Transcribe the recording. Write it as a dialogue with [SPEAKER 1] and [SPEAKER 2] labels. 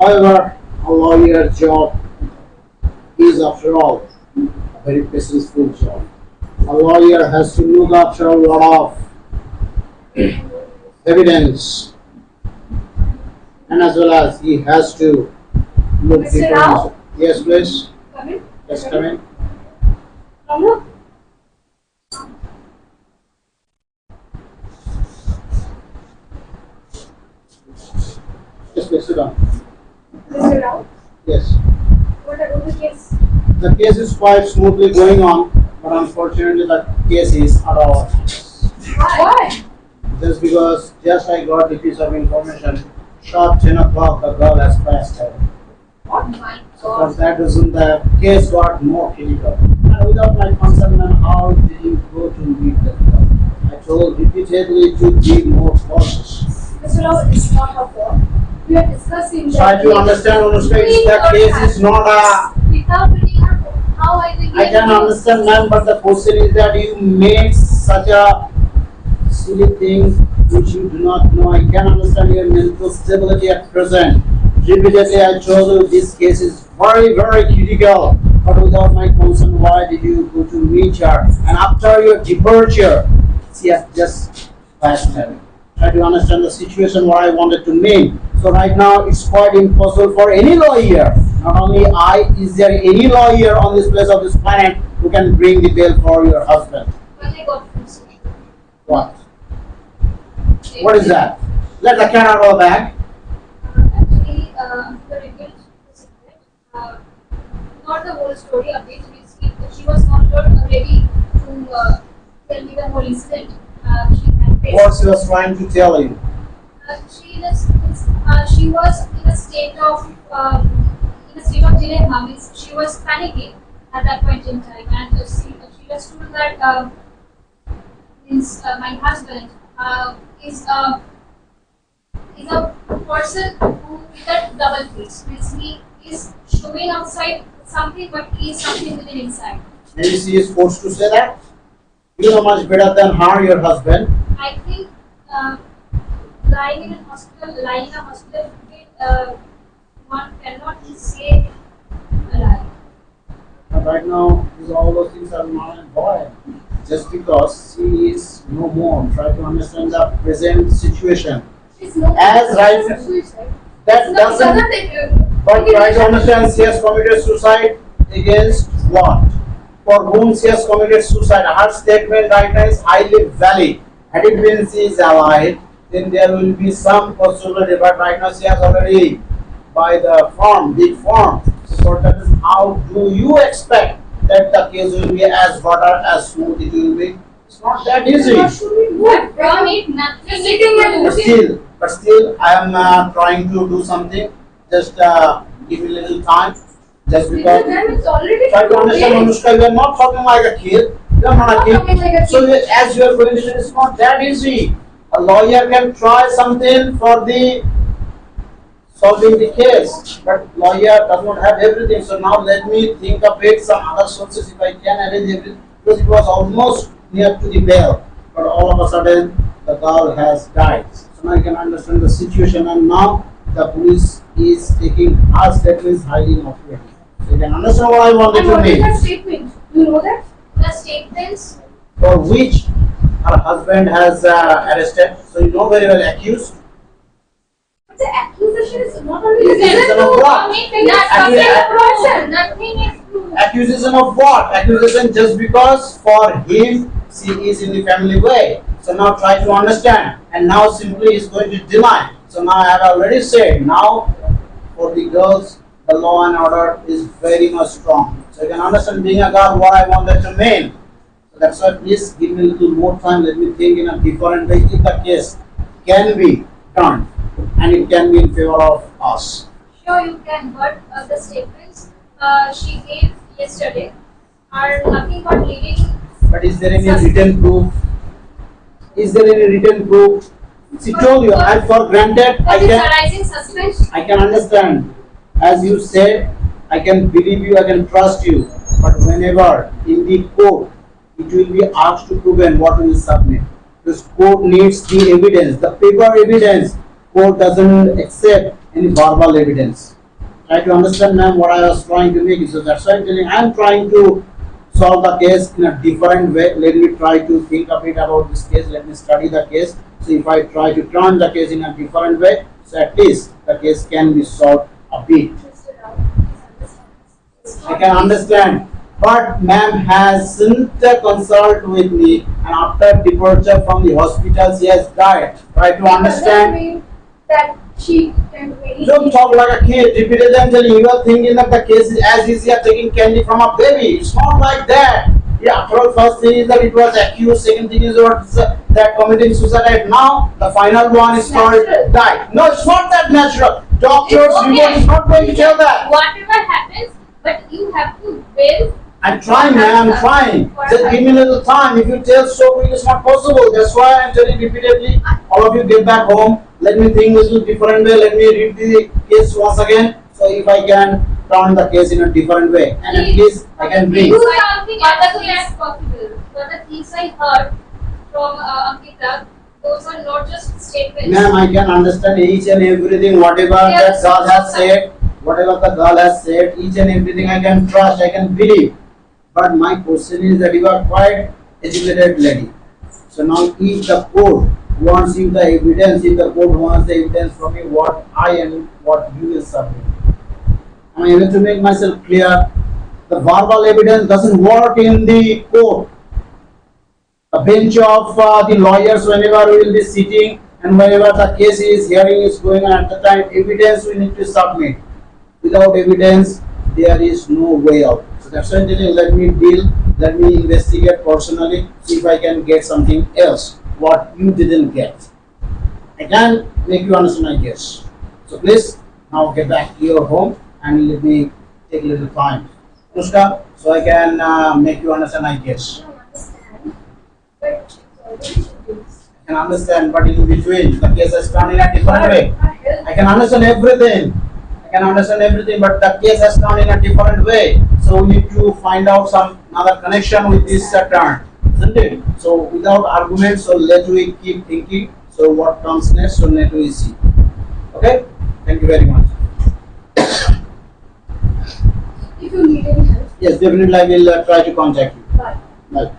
[SPEAKER 1] However, a lawyer's job is, after all, a very paciful job. A lawyer has to look after a lot of evidence, and as well as he has to look
[SPEAKER 2] Mr.
[SPEAKER 1] deeper.
[SPEAKER 2] Rao?
[SPEAKER 1] Yes, please.
[SPEAKER 2] Come in.
[SPEAKER 1] Yes, come in.
[SPEAKER 2] Come.
[SPEAKER 1] Yes, please sit down.
[SPEAKER 2] Mr. Rao,
[SPEAKER 1] Yes.
[SPEAKER 2] what about the case?
[SPEAKER 1] The case is quite smoothly going on, but unfortunately the case is at our hands.
[SPEAKER 2] Why?
[SPEAKER 1] Just because just I got the piece of information, sharp 10 o'clock the girl has passed away.
[SPEAKER 2] What? My
[SPEAKER 1] So for
[SPEAKER 2] God.
[SPEAKER 1] that reason the case got more critical. And without my consent, then how did you go to meet the girl? I told repeatedly to be more cautious.
[SPEAKER 2] Mr. Rao, it's not her fault. We are discussing
[SPEAKER 1] Try to understand, Anushka, the case is not a...
[SPEAKER 2] Without reading her book, how I will
[SPEAKER 1] I can understand, ma'am, but the question is that you made such a silly thing which you do not know. I can understand your mental stability at present. Repeatedly, I told you this case is very, very critical. But without my consent, why did you go to meet her? And after your departure, she has just passed away. Try to understand the situation what I wanted to name. So right now, it's quite impossible for any lawyer. Not only I, is there any lawyer on this place of this planet who can bring the bail for your husband?
[SPEAKER 2] When I got from school.
[SPEAKER 1] What? What is that? Let the cat out of the bag.
[SPEAKER 2] Actually, the revealed the secret. Not the whole story. A bit. She was not ready to tell me the whole incident. She had faced.
[SPEAKER 1] What she was trying to tell you.
[SPEAKER 2] She was in a state of dilemma. Means she was panicking at that point in time, and she was told that my husband is a person who with a double face. Means he is showing outside something, but he is something within inside.
[SPEAKER 1] Maybe she is forced to say that. You know much better than her, your husband.
[SPEAKER 2] I think lying in a hospital, one cannot say a lie.
[SPEAKER 1] But right now, all those things are not and void. Just because she is no more. Try to understand the present situation.
[SPEAKER 2] She's no
[SPEAKER 1] As right-
[SPEAKER 2] suicide.
[SPEAKER 1] That doesn't. But try to understand she has committed suicide against what? For whom she has committed suicide. Her statement right now is highly valid. Had it been she is alive, then there will be some possibility. But right now she has already by the form, big form. So that is how do you expect that the case will be as butter, as smooth it will be? It's not that easy.
[SPEAKER 2] What from it? Nothing.
[SPEAKER 1] But still, I am trying to do something. Just give me a little time. Just because.
[SPEAKER 2] It's already
[SPEAKER 1] Try to understand, Anushka, you are not talking like a kid. You are not a
[SPEAKER 2] talking like a
[SPEAKER 1] kid. So
[SPEAKER 2] kid.
[SPEAKER 1] as you are going to say, it's not that easy. A lawyer can try something for the solving the case, but lawyer does not have everything. So now let me think of it some other sources if I can arrange everything, because it was almost near to the bail, but all of a sudden the girl has died. So now I can understand the situation, and now the police is taking her statements highly inappropriate. So you can understand what I wanted
[SPEAKER 2] And
[SPEAKER 1] to
[SPEAKER 2] what is
[SPEAKER 1] make.
[SPEAKER 2] that statement? You know that? The statements.
[SPEAKER 1] For which her husband has arrested. So you know very well accused.
[SPEAKER 2] But the accusation is not only
[SPEAKER 1] Accusation of what?
[SPEAKER 2] Nothing is true.
[SPEAKER 1] Accusation of what? Accusation just because for him she is in the family way. So now try to understand. And now simply is going to deny. So now I have already said, now for the girls, the law and order is very much strong. So you can understand being a girl what I wanted to mean. So that's why please give me a little more time. Let me think in a different way if the case can be turned and it can be in favor of us.
[SPEAKER 2] Sure, you can, but the statements she gave yesterday are nothing but leading.
[SPEAKER 1] But is there any written proof? Is there any written proof? She told you, I for granted,
[SPEAKER 2] What is arising suspense?
[SPEAKER 1] I can understand. As you said, I can believe you, I can trust you. But whenever in the court, it will be asked to prove and what will you submit. This court needs the evidence, the paper evidence. Court doesn't accept any verbal evidence. Try to understand, ma'am, what I was trying to make. So that's why I'm telling. I'm trying to solve the case in a different way. Let me try to think a bit about this case. Let me study the case. So if I try to turn the case in a different way, so at least the case can be solved a bit.
[SPEAKER 2] Mr. Rao, please understand. It's
[SPEAKER 1] I
[SPEAKER 2] not
[SPEAKER 1] can
[SPEAKER 2] easy.
[SPEAKER 1] understand. But ma'am hasn't consult with me, and after departure from the hospital, she has died. Try to
[SPEAKER 2] It doesn't
[SPEAKER 1] understand.
[SPEAKER 2] mean that she can very
[SPEAKER 1] Don't talk like a kid. Repeatedly I'm telling you, you are thinking that the case is as easy as taking candy from a baby. It's not like that. Yeah, after all, first thing is that it was accused. Second thing is that committing suicide. Now the final one is called
[SPEAKER 2] Natural.
[SPEAKER 1] died. No, it's not that natural. Doctor's
[SPEAKER 2] It's okay.
[SPEAKER 1] report is not going to tell that.
[SPEAKER 2] Whatever happens, but you have to wait.
[SPEAKER 1] I'm trying, man. I'm trying. Just give me a little time. If you tell so quick, it's not possible. That's why I'm telling repeatedly. All of you get back home. Let me think a little different way. Let me read the case once again. So if I can turn the case in a different way, and at least I can bring.
[SPEAKER 2] Do something as soon as possible. But the things I heard from Ankita, those are not just statements.
[SPEAKER 1] Ma'am, I can understand each and everything. Whatever that girl has said, whatever the girl has said, each and everything I can trust. I can believe. But my question is that you are quite educated lady. So now if the court wants you the evidence, if the court wants the evidence from me, what I and what you will submit. Am I able to make myself clear? The verbal evidence doesn't work in the court. A bench of the lawyers, whenever we will be sitting and whenever the case is hearing is going on at the time, evidence we need to submit. Without evidence, there is no way out. So that's why I'm telling you, let me deal, let me investigate personally, see if I can get something else, what you didn't get. I can make you understand, I guess. So please, now get back to your home and let me take a little time. Anushka, so I can make you understand, I guess.
[SPEAKER 2] I don't understand. But it's already introduced.
[SPEAKER 1] I can understand, but in between, the case has turned in a different way.
[SPEAKER 2] Our health.
[SPEAKER 1] I can understand everything. I can understand everything, but the case has turned in a different way. So we need to find out some another connection with this turn, isn't it? So without arguments, so let we keep thinking. So what comes next? So let we see. Okay? Thank you very much.
[SPEAKER 2] If you need any help,
[SPEAKER 1] Yes, definitely I will try to contact you.
[SPEAKER 2] bye.
[SPEAKER 1] Bye.